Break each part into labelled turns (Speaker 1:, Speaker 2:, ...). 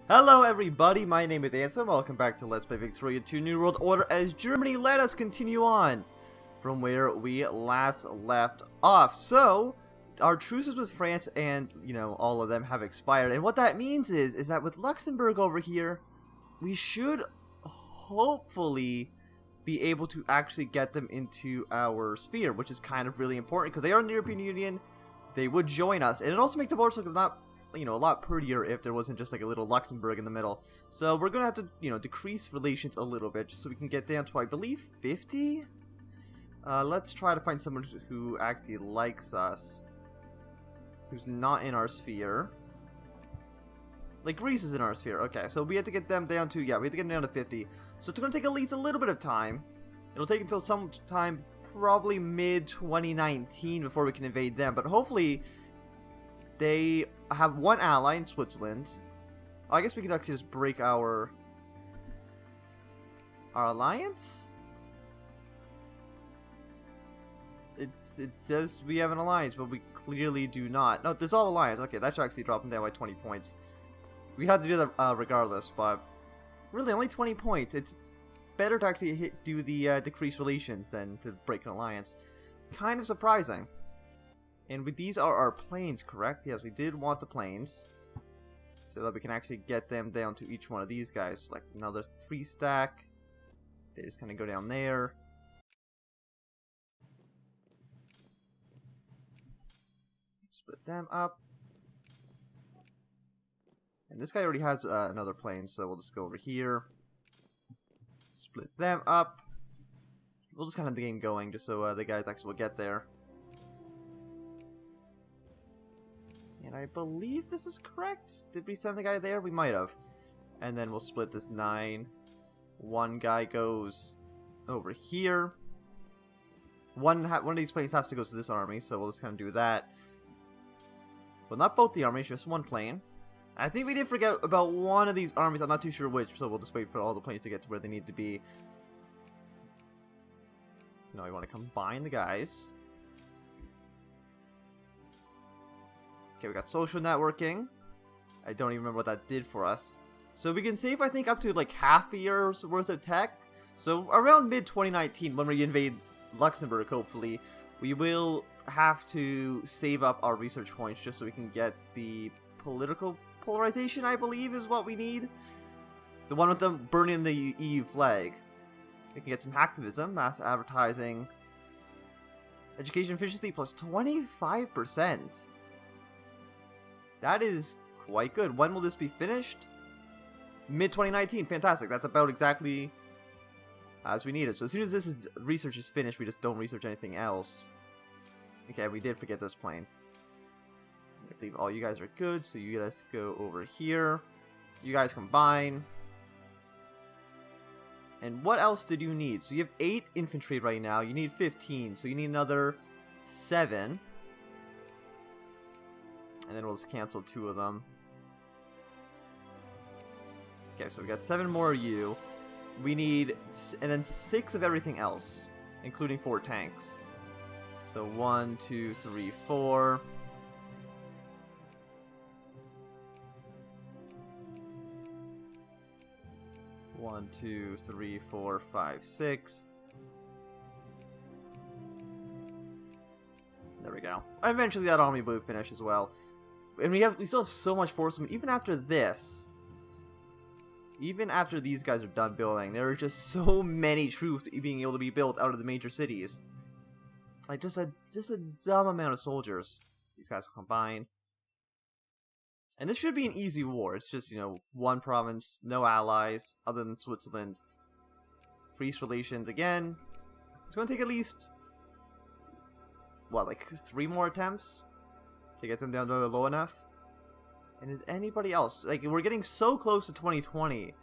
Speaker 1: Hello everybody, my name is Ansem. Welcome back to Let's Play Victoria 2 New World Order as Germany. Let us continue on from where we last left off. So, our truces with France and, all of them have expired. And what that means is that with Luxembourg over here, we should hopefully be able to actually get them into our sphere, which is kind of really important because they are in the European Union. They would join us, and it also makes the borders look not a lot prettier if there wasn't just like a little Luxembourg in the middle. So we're gonna have to, decrease relations a little bit just so we can get down to, I believe, 50? Let's try to find someone who actually likes us, who's not in our sphere. Like, Greece is in our sphere. Okay, so we have to get them down to, we have to get them down to 50. So it's gonna take at least a little bit of time. It'll take until sometime probably mid-2019 before we can invade them, but hopefully they have one ally in Switzerland. I guess we could actually just break our alliance? It says we have an alliance, but we clearly do not. No, dissolve alliance. Okay, that should actually drop them down by 20 points. We had to do that regardless, but really only 20 points. It's better to actually do the decrease relations than to break an alliance. Kind of surprising. And these are our planes, correct? Yes, we did want the planes. So that we can actually get them down to each one of these guys. Select another 3-stack. They just kind of go down there. Split them up. And this guy already has another plane, so we'll just go over here. Split them up. We'll just kind of have the game going, just so the guys actually will get there. And I believe this is correct. Did we send a guy there? We might have. And then we'll split this 9. One guy goes over here. One of these planes has to go to this army, so we'll just kind of do that. Well, not both the armies, just one plane. I think we did forget about one of these armies. I'm not too sure which, so we'll just wait for all the planes to get to where they need to be. Now we want to combine the guys. Okay, we got social networking. I don't even remember what that did for us. So we can save, I think, up to like half a year's worth of tech. So around mid-2019, when we invade Luxembourg, hopefully, we will have to save up our research points just so we can get the political polarization, I believe, is what we need. The one with them burning the EU flag. We can get some hacktivism, mass advertising, education efficiency plus 25%. That is quite good. When will this be finished? Mid-2019. Fantastic. That's about exactly as we need it. So as soon as this research is finished, we just don't research anything else. Okay, we did forget this plane. I believe all you guys are good, so you guys go over here. You guys combine. And what else did you need? So you have 8 infantry right now. You need 15, so you need another 7. And then we'll just cancel 2 of them. Okay, so we got 7 more of you. We need, and then 6 of everything else, including 4 tanks. So 1, 2, 3, 4. One, 2, 3, 4, 5, 6. There we go. Eventually that army will finish as well. And we still have so much force. Even after this, even after these guys are done building, there are just so many troops being able to be built out of the major cities. Like just a dumb amount of soldiers. These guys will combine. And this should be an easy war. It's just, one province, no allies, other than Switzerland. Freeze relations again. It's going to take at least, what, like 3 more attempts to get them down to low enough? And is anybody else? Like, we're getting so close to 2020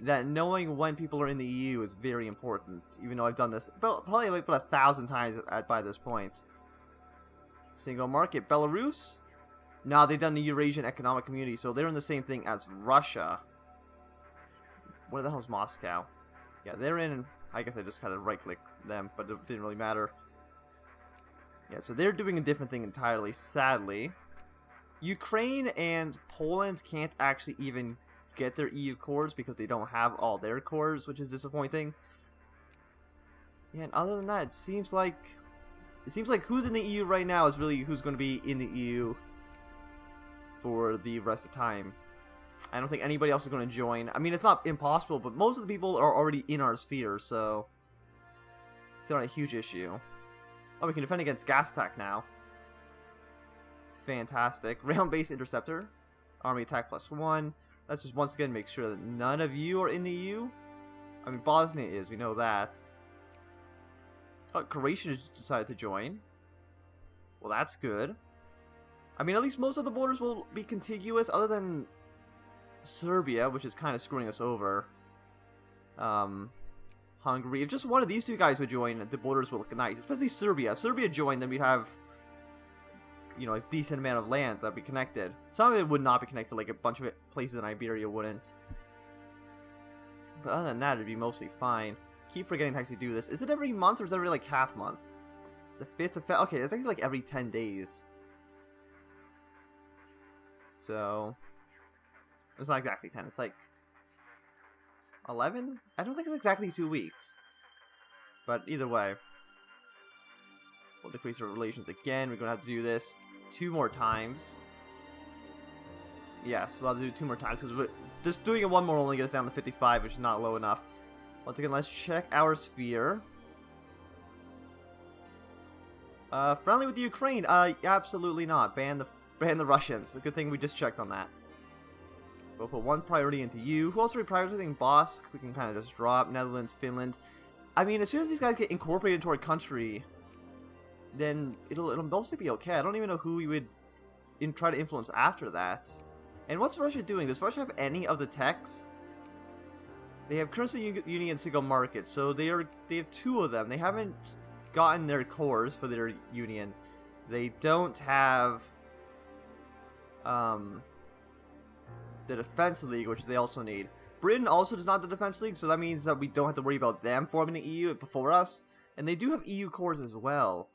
Speaker 1: that knowing when people are in the EU is very important. Even though I've done this probably like about 1,000 times by this point. Single market. Belarus? No, they've done the Eurasian Economic Community, so they're in the same thing as Russia. Where the hell is Moscow? Yeah, they're in. I guess I just kind of right-click them, but it didn't really matter. Yeah, so they're doing a different thing entirely, sadly. Ukraine and Poland can't actually even get their EU cores because they don't have all their cores, which is disappointing. Yeah, and other than that, it seems like who's in the EU right now is really who's going to be in the EU for the rest of the time. I don't think anybody else is going to join. I mean, it's not impossible, but most of the people are already in our sphere, so it's not a huge issue. Oh, we can defend against gas attack now. Fantastic. Ground-based interceptor. Army attack +1. Let's just once again make sure that none of you are in the EU. I mean, Bosnia is, we know that. Oh, Croatia has decided to join. Well, that's good. I mean, at least most of the borders will be contiguous, other than Serbia, which is kind of screwing us over. Hungary. If just one of these two guys would join, the borders will look nice. Especially Serbia. If Serbia joined, then we'd have, you know, a decent amount of land that'd be connected. Some of it would not be connected, like a bunch of places in Iberia wouldn't. But other than that, it'd be mostly fine. Keep forgetting to actually do this. Is it every month or is it every like half month? The 5th of Feb. Okay, it's actually like every 10 days. So it's not exactly 10. It's like 11? I don't think it's exactly 2 weeks. But either way, we'll decrease our relations again. We're going to have to do this 2 more times. Yes, we'll have to do 2 more times because just doing it 1 more will only get us down to 55, which is not low enough. Once again, let's check our sphere. Friendly with the Ukraine? Absolutely not. Ban the Russians. A good thing we just checked on that. We'll put 1 priority into you. Who else are we prioritizing? Bosk. We can kind of just drop. Netherlands, Finland. I mean, as soon as these guys get incorporated into our country, then it'll mostly be okay. I don't even know who we would try to influence after that. And what's Russia doing? Does Russia have any of the techs? They have currency union and single market, so they have 2 of them. They haven't gotten their cores for their union. They don't have the defense league, which they also need. Britain also does not have the defense league, so that means that we don't have to worry about them forming the EU before us. And they do have EU cores as well,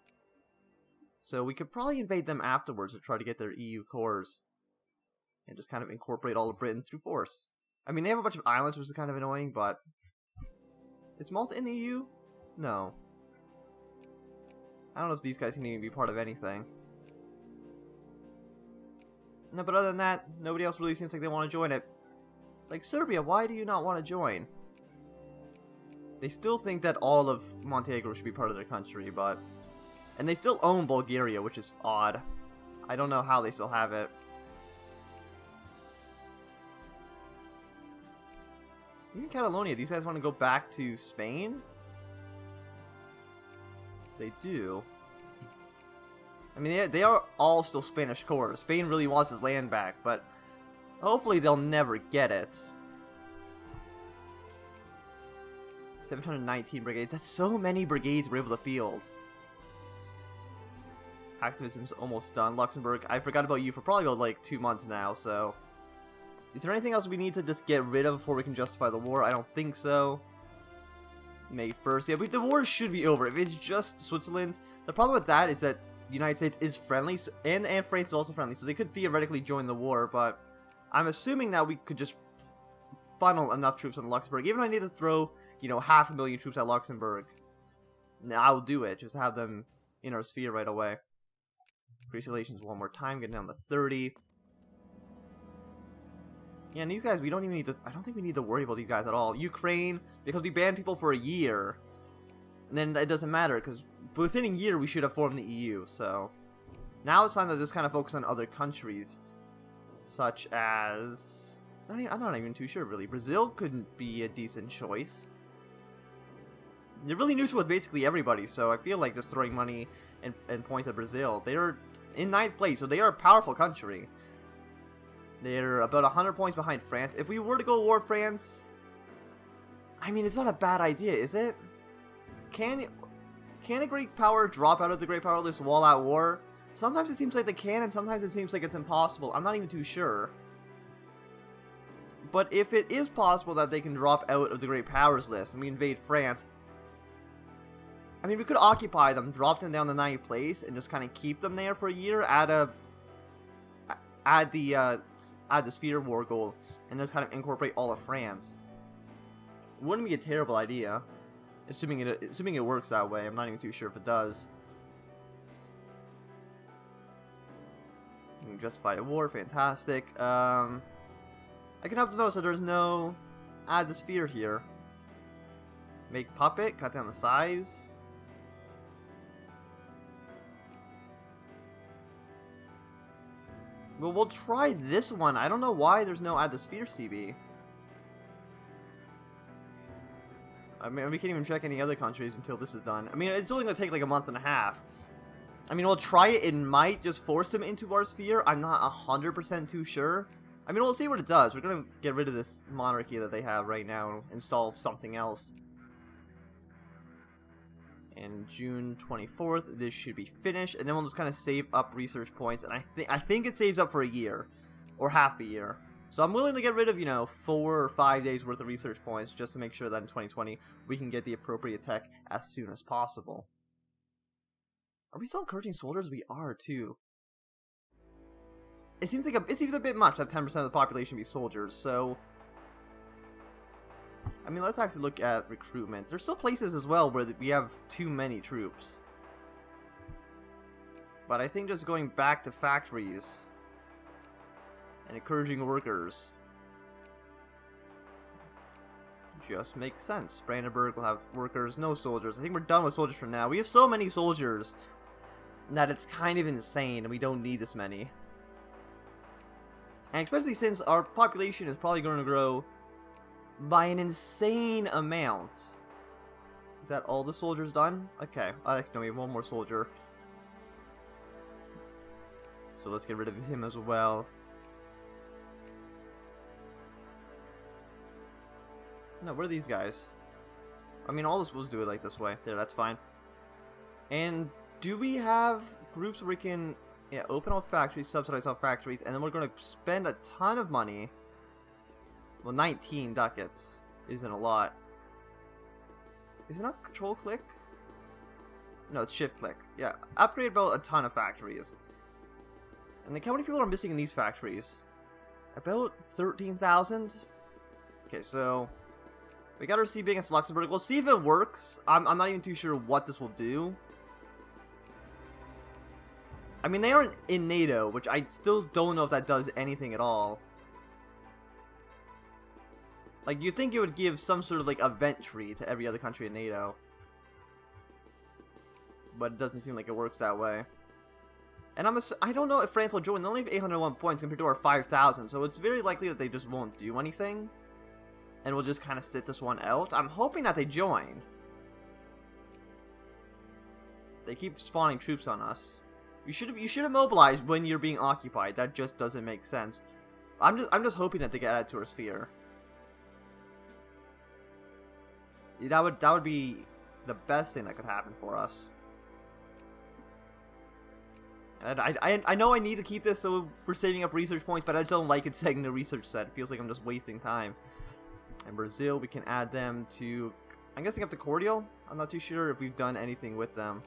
Speaker 1: so we could probably invade them afterwards to try to get their EU cores and just kind of incorporate all of Britain through force. I mean, they have a bunch of islands, which is kind of annoying, but is Malta in the EU? No. I don't know if these guys can even be part of anything. No, but other than that, nobody else really seems like they want to join it. Like, Serbia, why do you not want to join? They still think that all of Montenegro should be part of their country, but... And they still own Bulgaria, which is odd. I don't know how they still have it. Even Catalonia, these guys want to go back to Spain? They do. I mean, they are all still Spanish core. Spain really wants his land back, but hopefully they'll never get it. 719 brigades. That's so many brigades we're able to field. Activism's almost done. Luxembourg, I forgot about you for probably about like 2 months now, so... Is there anything else we need to just get rid of before we can justify the war? I don't think so. May 1st. Yeah, but the war should be over. If it's just Switzerland, the problem with that is that the United States is friendly, and France is also friendly, so they could theoretically join the war, but I'm assuming that we could just funnel enough troops on Luxembourg. Even if I need to throw, you know, 500,000 troops at Luxembourg, I'll do it. Just have them in our sphere right away. Increase relations 1 more time, getting down to 30. Yeah, and these guys, we don't even need to... I don't think we need to worry about these guys at all. Ukraine, because we banned people for a year. And then it doesn't matter, because within a year we should have formed the EU, so... Now it's time to just kind of focus on other countries. Such as... I'm not even too sure, really. Brazil couldn't be a decent choice. They're really neutral with basically everybody, so I feel like just throwing money and points at Brazil. They're in 9th place, so they are a powerful country. They're about 100 points behind France. If we were to go war France, I mean, it's not a bad idea, is it? Can a great power drop out of the great power list while at war? Sometimes it seems like they can, and sometimes it seems like it's impossible. I'm not even too sure. But if it is possible that they can drop out of the great powers list and we invade France, I mean, we could occupy them, drop them down to 9th place, and just kind of keep them there for a year, add the sphere war goal, and just kind of incorporate all of France. Wouldn't be a terrible idea, assuming it works that way. I'm not even too sure if it does. Justify a war, fantastic. I can help to notice that there's no add the sphere here. Make puppet, cut down the size. Well, we'll try this one. I don't know why there's no add the sphere CB. I mean, we can't even check any other countries until this is done. I mean, it's only going to take like a month and a half. I mean, we'll try it. It might just force them into our sphere. I'm not 100% too sure. I mean, we'll see what it does. We're going to get rid of this monarchy that they have right now and install something else. And June 24th, this should be finished. And then we'll just kind of save up research points. And I think it saves up for a year. Or half a year. So I'm willing to get rid of, 4 or 5 days worth of research points just to make sure that in 2020 we can get the appropriate tech as soon as possible. Are we still encouraging soldiers? We are too. It seems a bit much that 10% of the population be soldiers. So, I mean, let's actually look at recruitment. There's still places as well where we have too many troops. But I think just going back to factories and encouraging workers just makes sense. Brandenburg will have workers, no soldiers. I think we're done with soldiers for now. We have so many soldiers that it's kind of insane, and we don't need this many. And especially since our population is probably going to grow by an insane amount. Is that all the soldiers done? Okay, no, we have one more soldier. So let's get rid of him as well. No, where are these guys? I mean, all this was do it like this way. There, that's fine. And do we have groups where we can open all factories, subsidize all factories, and then we're going to spend a ton of money? Well, 19 ducats isn't a lot. Is it not control click? No, it's shift click. Yeah, upgrade about a ton of factories. And like, how many people are missing in these factories? About 13,000? Okay, so we got our CB against Luxembourg. We'll see if it works. I'm not even too sure what this will do. I mean, they aren't in NATO, which I still don't know if that does anything at all. Like, you'd think it would give some sort of, like, event tree to every other country in NATO. But it doesn't seem like it works that way. And I don't know if France will join. They only have 801 points compared to our 5,000, so it's very likely that they just won't do anything. And we'll just kind of sit this one out. I'm hoping that they join. They keep spawning troops on us. You should have mobilized when you're being occupied. That just doesn't make sense. I'm just hoping that they get added to our sphere. That would be the best thing that could happen for us. And I know I need to keep this so we're saving up research points, but I just don't like it saying the research set. It feels like I'm just wasting time. And Brazil, we can add them to, I'm guessing up to Cordial. I'm not too sure if we've done anything with them.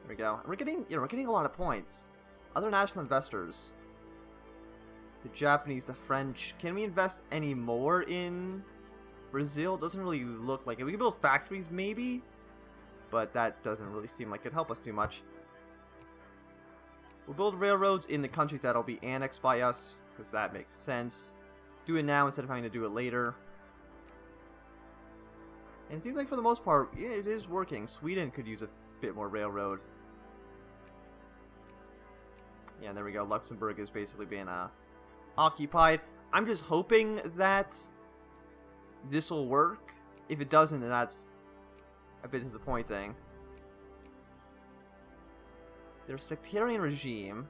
Speaker 1: There we go. We're getting a lot of points. Other national investors. The Japanese, the French. Can we invest any more in Brazil? Doesn't really look like it. We can build factories maybe, but that doesn't really seem like it'd help us too much. We'll build railroads in the countries that'll be annexed by us, because that makes sense. Do it now instead of having to do it later. And it seems like for the most part, yeah, it is working. Sweden could use a bit more railroad. Yeah, there we go. Luxembourg is basically being occupied. I'm just hoping that this will work. If it doesn't, then that's a bit disappointing. There's a sectarian regime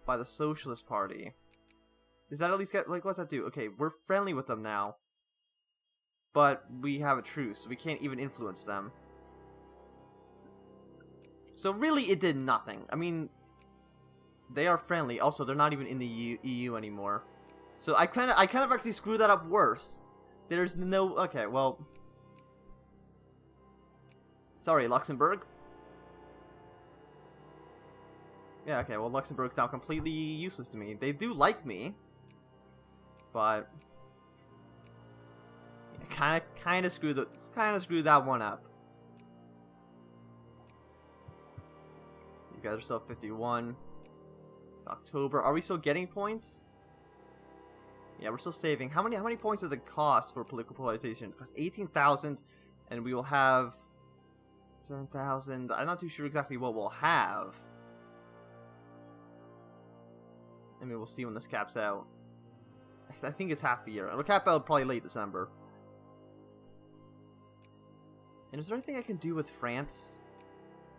Speaker 1: by the Socialist Party. Does that at least get, like, what's that do? Okay, we're friendly with them now. But we have a truce, so we can't even influence them. So really, it did nothing. I mean, they are friendly. Also, they're not even in the EU anymore. So I kind of actually screwed that up worse. There's no, okay, well, sorry, Luxembourg. Yeah, okay, well, Luxembourg's now completely useless to me. They do like me, but yeah, kind of screwed that one up. You guys are still 51. It's October. Are we still getting points? Yeah, we're still saving. How many points does it cost for political polarization? It costs 18,000, and we will have 7,000. I'm not too sure exactly what we'll have. I mean, we'll see when this caps out. I think it's half a year. It'll cap out probably late December. And is there anything I can do with France?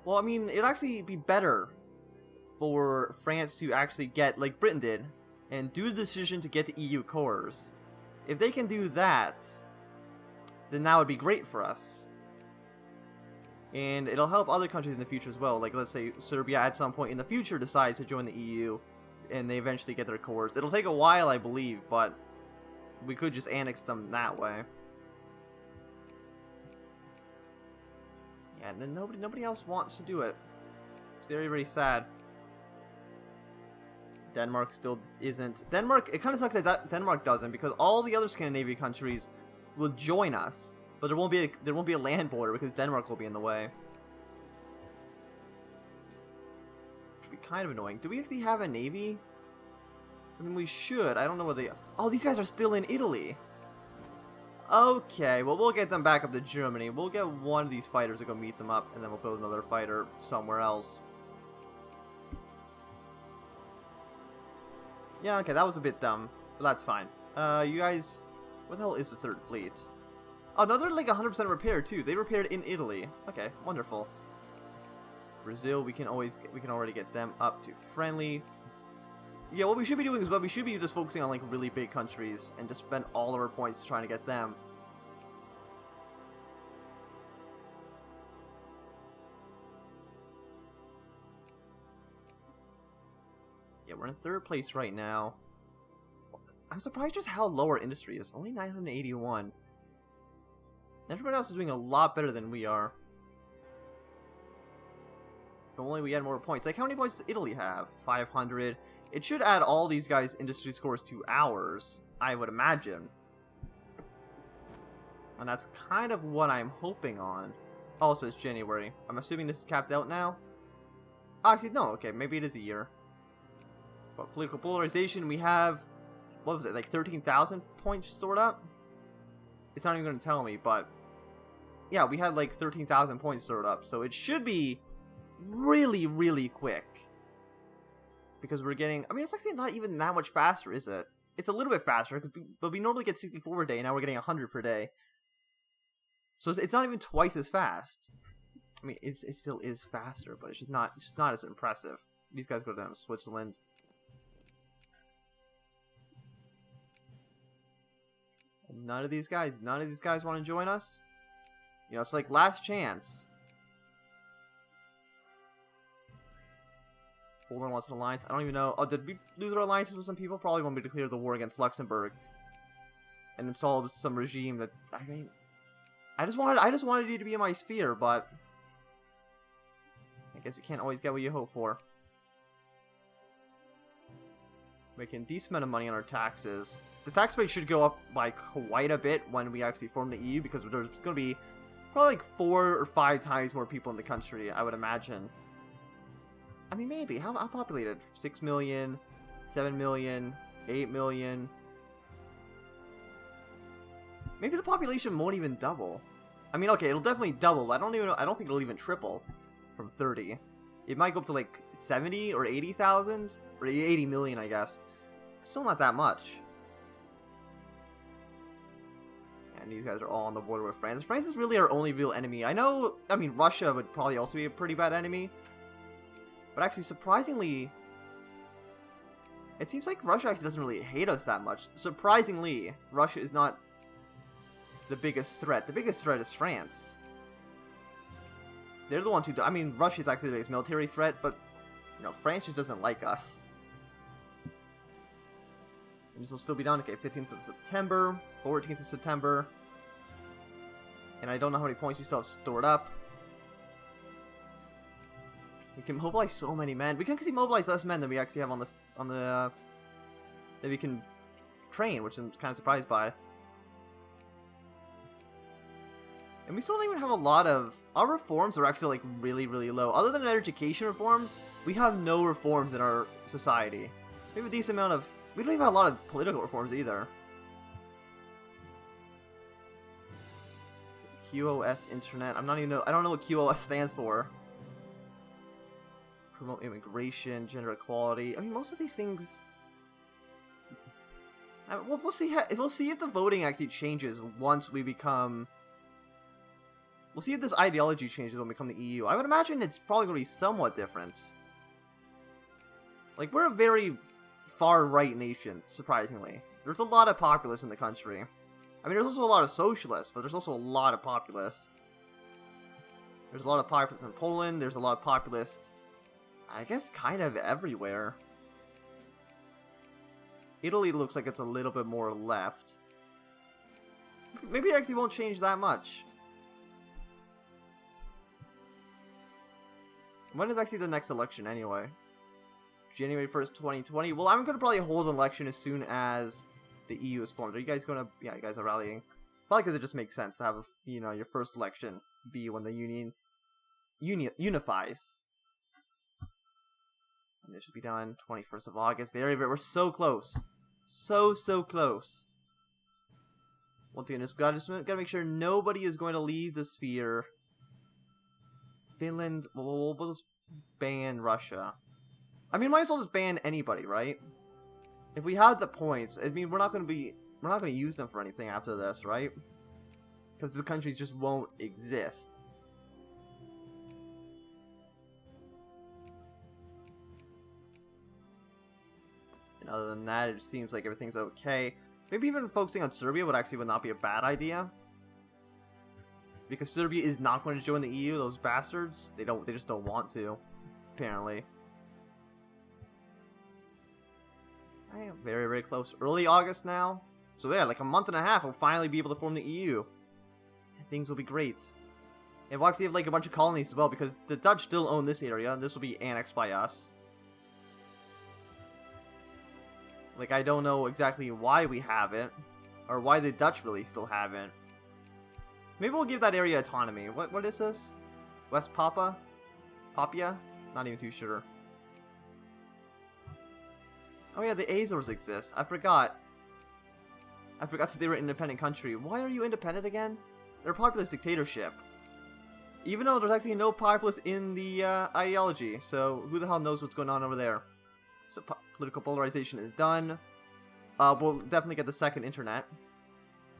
Speaker 1: Well, I mean, it'd actually be better for France to actually get, like Britain did, and do the decision to get the EU cores. If they can do that, then that would be great for us. And it'll help other countries in the future as well. Like, let's say Serbia at some point in the future decides to join the EU, and they eventually get their cores. It'll take a while, I believe, but we could just annex them that way. Yeah, nobody else wants to do it. It's very, very sad. Denmark still isn't. Denmark, it kind of sucks that Denmark doesn't, because all the other Scandinavian countries will join us, but there won't be a land border because Denmark will be in the way. Which would be kind of annoying. Do we actually have a navy? I mean, we should. I don't know where they. Oh, these guys are still in Italy. Okay, well, we'll get them back up to Germany. We'll get one of these fighters to go meet them up, and then we'll build another fighter somewhere else. Yeah, okay, that was a bit dumb, but that's fine. You guys, what the hell is the third fleet? Oh, no, they're like 100% repaired too. They repaired in Italy. Okay, wonderful. Brazil, we can already get them up to friendly. Yeah, what we should be doing is we should be just focusing on like really big countries and just spend all of our points trying to get them. Yeah, we're in third place right now. I'm surprised just how low our industry is. Only 981. Everybody else is doing a lot better than we are. If only we had more points. Like, how many points does Italy have? 500. It should add all these guys' industry scores to ours, I would imagine. And that's kind of what I'm hoping on. Also, it's January. I'm assuming this is capped out now? Oh, actually, no. Okay, maybe it is a year. But political polarization, we have, what was it, like 13,000 points stored up? It's not even going to tell me, but yeah, we had like 13,000 points stored up, so it should be really, really quick. Because we're getting, I mean, it's actually not even that much faster, is it? It's a little bit faster, but we normally get 64 a day, now we're getting 100 per day. So it's not even twice as fast. I mean, it still is faster, but it's just not as impressive. These guys go down to Switzerland. None of these guys want to join us. You know, it's like last chance. Poland wants an alliance. I don't even know. Oh, did we lose our alliances with some people? Probably when we declared the war against Luxembourg and installed some regime that, I mean, I just wanted you to be in my sphere, but I guess you can't always get what you hope for. Making a decent amount of money on our taxes. The tax rate should go up by quite a bit when we actually form the EU, because there's going to be probably like 4 or 5 times more people in the country, I would imagine. I mean, maybe. How populated? 6 million, 7 million, 8 million. Maybe the population won't even double. I mean, okay, it'll definitely double, but I don't think it'll even triple from 30. It might go up to like 70 or 80,000 or 80 million, I guess. Still not that much. And these guys are all on the border with France. France is really our only real enemy. I mean, Russia would probably also be a pretty bad enemy. But actually, surprisingly, it seems like Russia actually doesn't really hate us that much. Surprisingly, Russia is not the biggest threat. The biggest threat is France. They're the ones who do. I mean, Russia is actually the biggest military threat, but, you know, France just doesn't like us. And this will still be done. Okay, 15th of September, 14th of September. And I don't know how many points we still have stored up. We can mobilize so many men. We can actually mobilize less men than we actually have on the that we can Ukraine, which I'm kind of surprised by. And we still don't even have a lot of... Our reforms are actually, like, really, really low. Other than our education reforms, we have no reforms in our society. We have a decent amount of... We don't even have a lot of political reforms either. QoS Internet. I don't know what QoS stands for. Promote immigration, gender equality. I mean, most of these things... we'll see if the voting actually changes once we become... We'll see if this ideology changes when we become the EU. I would imagine it's probably going to be somewhat different. Like, we're a very far-right nation, surprisingly. There's a lot of populists in the country. I mean, there's also a lot of socialists, but there's also a lot of populists. There's a lot of populists in Poland. There's a lot of populists, I guess, kind of everywhere. Italy looks like it's a little bit more left. Maybe it actually won't change that much. When is actually the next election, anyway? January 1st, 2020. Well, I'm going to probably hold an election as soon as the EU is formed. Are you guys going to... Yeah, you guys are rallying. Probably because it just makes sense to have, you know, your first election be when the union unifies. And this should be done 21st of August. We're so close. So close. Once again, just gotta make sure nobody is going to leave the sphere. Finland, we'll just ban Russia. I mean, might as well just ban anybody, right? If we have the points, I mean, we're not going to use them for anything after this, right? Because the countries just won't exist. And other than that, it seems like everything's okay. Maybe even focusing on Serbia would not be a bad idea. Because Serbia is not going to join the EU, those bastards. They just don't want to, apparently. I am very, very close. Early August now. So yeah, like a month and a half, we'll finally be able to form the EU. And things will be great. And we'll actually have like a bunch of colonies as well, because the Dutch still own this area, and this will be annexed by us. Like, I don't know exactly why we have it, or why the Dutch really still have it. Maybe we'll give that area autonomy. What is this? West Papua? Not even too sure. Oh yeah, the Azores exist. I forgot that they were an independent country. Why are you independent again? They're a populist dictatorship. Even though there's actually no populace in the ideology, so who the hell knows what's going on over there? So political polarization is done. We'll definitely get the second internet.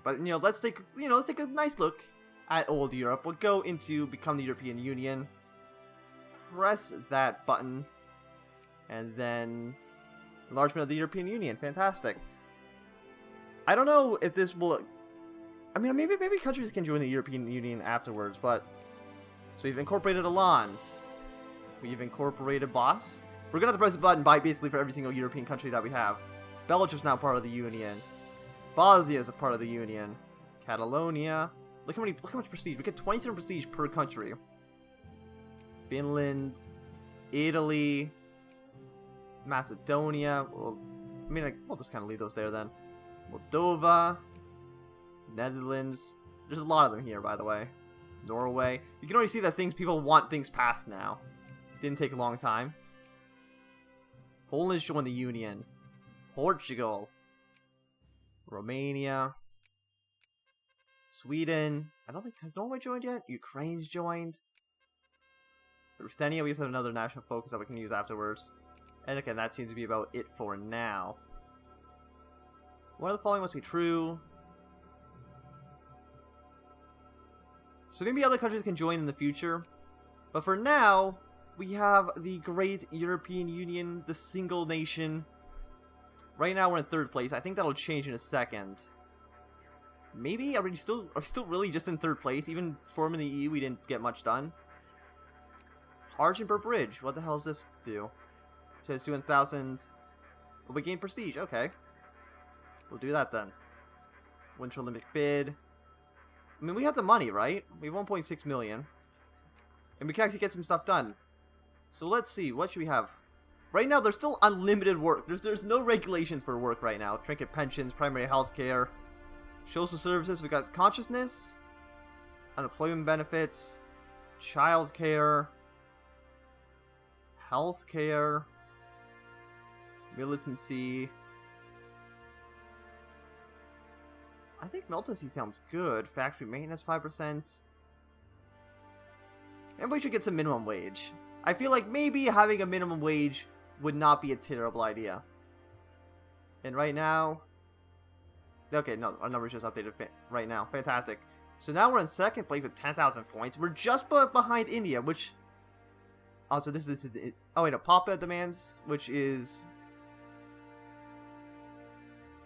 Speaker 1: But, you know, let's take a nice look at old Europe. We'll go into become the European Union. Press that button. And then enlargement of the European Union. Fantastic. I don't know if this will... I mean, maybe countries can join the European Union afterwards, but... So we've incorporated Hollande. We've incorporated Bosnia. We're going to have to press the button by basically for every single European country that we have. Belgium's now part of the Union. Bosnia is a part of the Union. Catalonia. Look how much prestige. We get 27 prestige per country. Finland. Italy. Macedonia. Well, I mean, we'll just kind of leave those there then. Moldova. Netherlands. There's a lot of them here, by the way. Norway. You can already see that people want things passed now. Didn't take a long time. Poland joined the Union. Portugal. Romania. Sweden. I don't think... Has Norway joined yet? Ukraine's joined. Ruthenia, we just have another national focus that we can use afterwards. And again, that seems to be about it for now. One of the following must be true. So maybe other countries can join in the future. But for now, we have the great European Union, the single nation. Right now we're in third place. I think that'll change in a second. Maybe? Are we still really just in third place? Even forming the EU, we didn't get much done. Hargenberg Bridge. What the hell does this do? It says 2,000. Well, we gain prestige. Okay. We'll do that then. Winter Olympic bid. I mean, we have the money, right? We have 1.6 million. And we can actually get some stuff done. So let's see. What should we have? Right now, there's still unlimited work. There's no regulations for work right now. Trinket pensions, primary health care, social services. We got consciousness, unemployment benefits, child care, health care, militancy. I think militancy sounds good. Factory maintenance 5%. And we should get some minimum wage. I feel like maybe having a minimum wage would not be a terrible idea. And right now... Okay, no, our numbers just updated right now. Fantastic. So now we're in second place with 10,000 points. We're just behind India, which... Oh, so this is... Oh, wait, no, Papa demands, which is...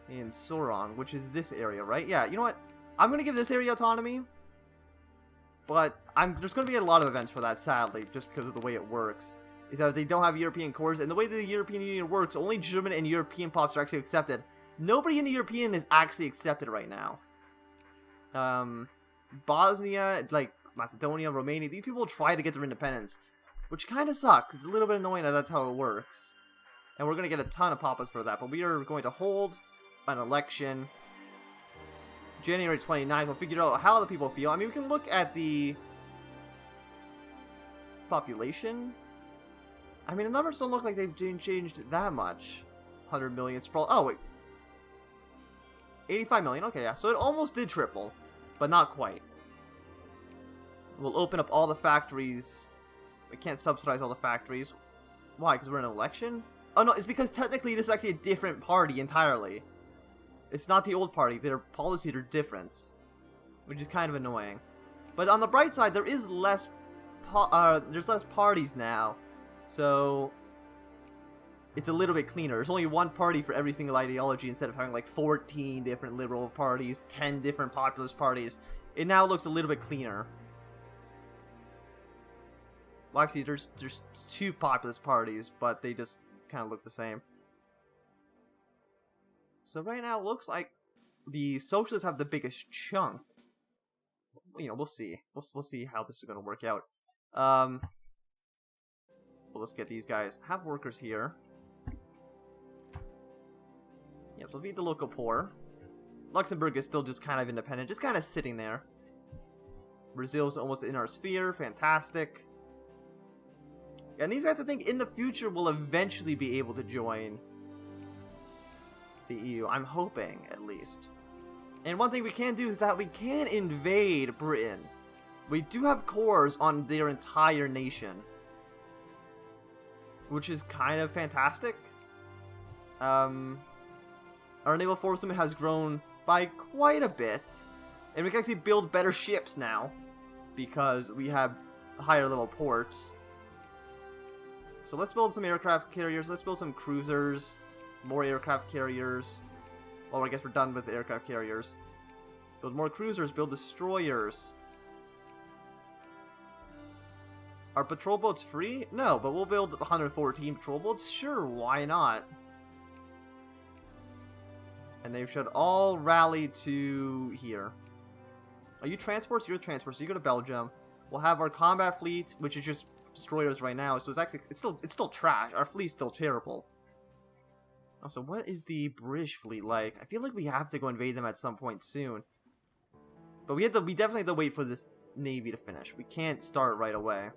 Speaker 1: in Sorong, which is this area, right? Yeah, you know what? I'm going to give this area autonomy. But there's going to be a lot of events for that, sadly, just because of the way it works. Is that they don't have European cores, and the way the European Union works, only German and European pops are actually accepted. Nobody in the European is actually accepted right now. Bosnia, like Macedonia, Romania, these people try to get their independence, which kind of sucks. It's a little bit annoying that that's how it works. And we're going to get a ton of papas for that, but we are going to hold an election January 29th. We'll figure out how the people feel. I mean, we can look at the population. I mean, the numbers don't look like they've changed that much. 100 million sprawl. Oh, wait. 85 million. Okay, yeah. So it almost did triple, but not quite. We'll open up all the factories. We can't subsidize all the factories. Why? Because we're in an election? Oh, no. It's because technically this is actually a different party entirely. It's not the old party. Their policies are different, which is kind of annoying. But on the bright side, there is less there's less parties now, so it's a little bit cleaner. There's only one party for every single ideology instead of having like 14 different liberal parties, 10 different populist parties. It now looks a little bit cleaner. Well, actually, there's 2 populist parties, but they just kind of look the same. So right now, it looks like the socialists have the biggest chunk. You know, we'll see. We'll see how this is going to work out. Well, let's get these guys. Have workers here. Yeah, so feed the local poor. Luxembourg is still just kind of independent, just kind of sitting there. Brazil's almost in our sphere. Fantastic. Yeah, and these guys, I think, in the future will eventually be able to join the EU. I'm hoping, at least. And one thing we can do is that we can invade Britain. We do have cores on their entire nation, which is kind of fantastic. Our naval force limit has grown by quite a bit, and we can actually build better ships now because we have higher level ports. So let's build some aircraft carriers. Let's build some cruisers. More aircraft carriers. Well, I guess we're done with the aircraft carriers. Build more cruisers, build destroyers. Are patrol boats free? No, but we'll build 114 patrol boats. Sure, why not? And they should all rally to here. Are you transports? You're transports, so you go to Belgium. We'll have our combat fleet, which is just destroyers right now, so it's still trash. Our fleet's still terrible. Also, what is the British fleet like? I feel like we have to go invade them at some point soon. But we definitely have to wait for this navy to finish. We can't start right away.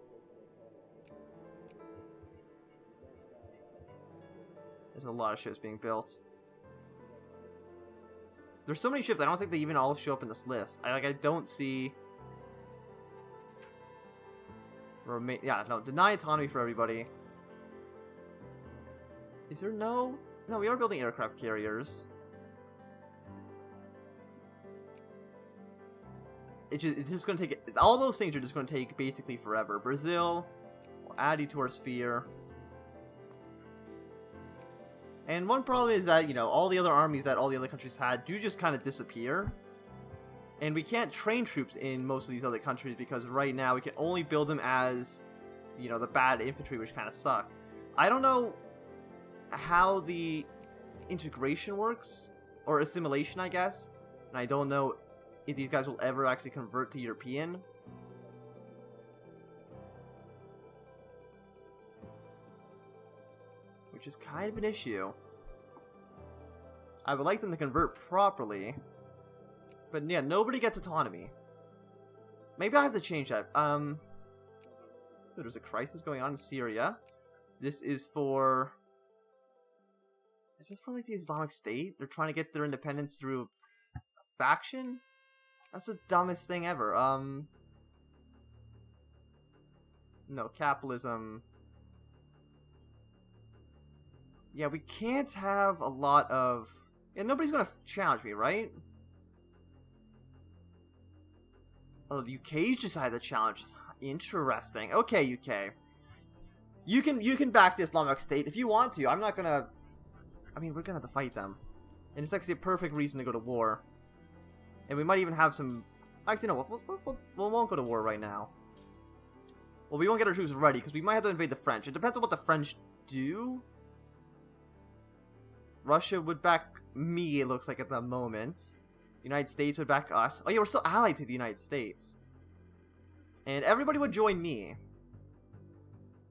Speaker 1: There's a lot of ships being built. There's so many ships, I don't think they even all show up in this list. I don't see... Yeah, no, deny autonomy for everybody. Is there no... No, we are building aircraft carriers. It's just going to take... All those things are just going to take basically forever. Brazil will add you to our sphere. And one problem is that, you know, all the other armies that all the other countries had do just kind of disappear. And we can't train troops in most of these other countries because right now we can only build them as, you know, the bad infantry, which kind of suck. I don't know how the integration works, or assimilation, I guess. And I don't know if these guys will ever actually convert to European. which is kind of an issue. I would like them to convert properly. But yeah, nobody gets autonomy. Maybe I have to change that. There's a crisis going on in Syria. This is for... Is this for like the Islamic State? They're trying to get their independence through a faction? That's the dumbest thing ever. No, capitalism. Yeah, we can't have a lot of... Yeah, nobody's gonna challenge me, right? Oh, the UK's decided to challenge. Interesting. Okay, UK. You can back the Islamic State if you want to. I'm not gonna... I mean, we're gonna have to fight them. And it's actually a perfect reason to go to war. And we might even have some... Actually, no, we won't go to war right now. Well, we won't get our troops ready, because we might have to invade the French. It depends on what the French do. Russia would back me, it looks like, at the moment. United States would back us. Oh yeah, we're still allied to the United States. And everybody would join me.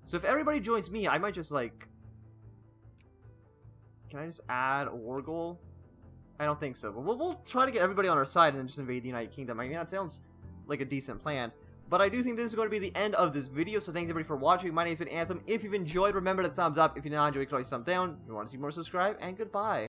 Speaker 1: So if everybody joins me, I might just, like... Can I just add a war goal? I don't think so. But we'll try to get everybody on our side and then just invade the United Kingdom. I mean, that sounds like a decent plan. But I do think this is going to be the end of this video, so thanks everybody for watching. My name's been Anthem. If you've enjoyed, remember to thumbs up. If you did not enjoy, you can always thumb down. If you want to see more, subscribe, and goodbye.